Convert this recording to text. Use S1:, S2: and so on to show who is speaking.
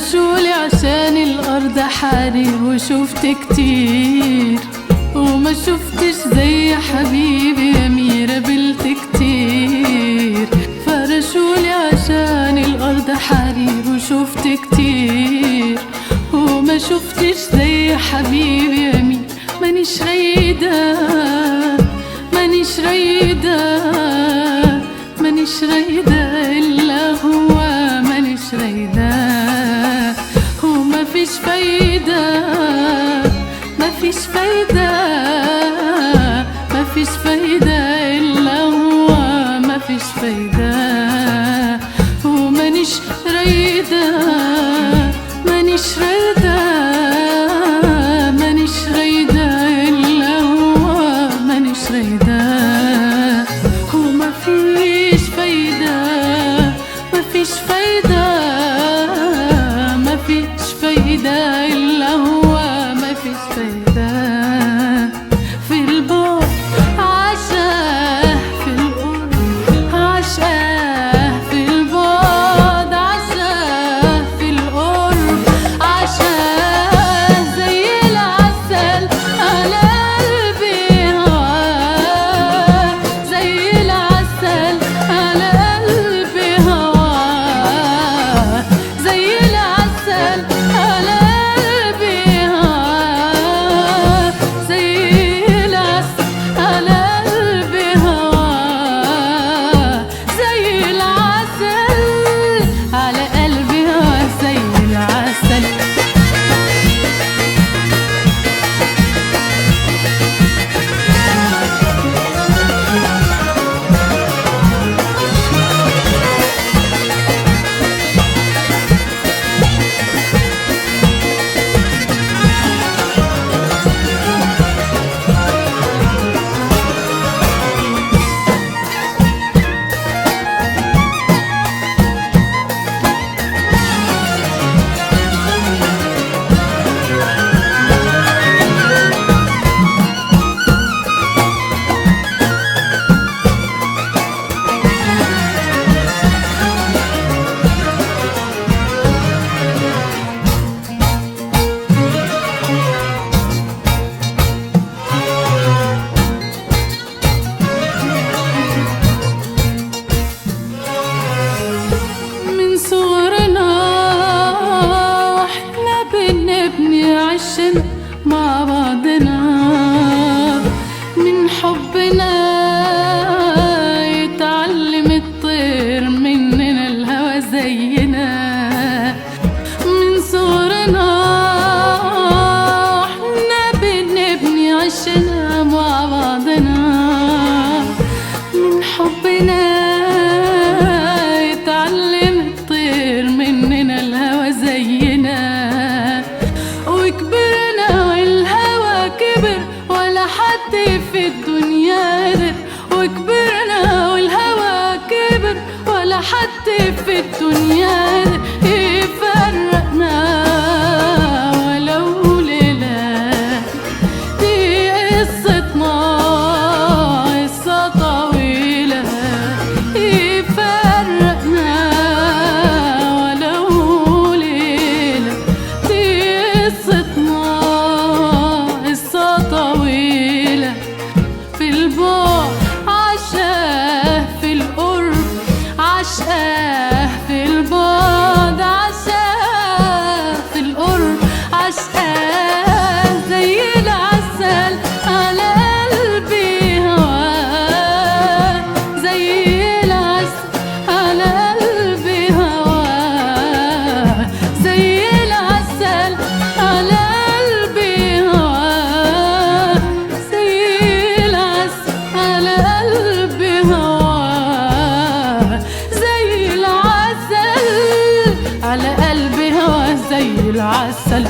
S1: فرشولي عشان الأرض حرير، وشفت كتير وما شفتش زي حبيبي أمير، قابلت كتير. فرشولي عشان الأرض حرير، وشفت كتير وما شفتش زي حبيبي أمير. مانيش رايدة مانيش رايدة مانيش رايدة إلا هو، مانيش رايدة وما فيش فايدة ما فيش فايدة ما فيش فايدة إلا هو، ما فيش فايدة ومانيش رايدة مانيش رايدة مانيش رايدة إلا هو، مانيش رايدة وما فيش فايدة ما فيش فايدة ما فيش فايدة إلا هو، ما فيش فايدة. في البعد عشاه، في القرب عشاه، في البعد عشاه، في القرب عشاه. زي العسل على قلبي هواه، زي العسل على قلبي هواه، زي العسل على قلبي هواه، زي العسل على قلبي هواه، زي العسل على قلبي هواه، زي العسل. من صغرنا واحنا بنبني عشنا مع بعضنا، من حبنا يتعلم الطير مننا الهوى زينا. من صغرنا واحنا بنبني عشنا مع بعضنا، من حبنا يتعلم الطير مننا الهوى زينا. وكبرنا والهوى كبر ولا حد في الدنيا قدر، وكبرنا والهوى كبر ولا حد في الدنيا قدر يفرقنا ولو ليلة. دي قصتنا قصة طويلة، يفرقنا ولو ليلة. دي قصتنا قصة طويلة. في البعد عشاه، في القرب عشاه، في البعد عشاه، في القرب عشاه. زي العسل على قلبي هواه، زي العسل على قلبي هواه، زي العسل على قلبي هواه، زي العسل على قلبي هواه، زي العسل على قلبي هواه، زي العسل.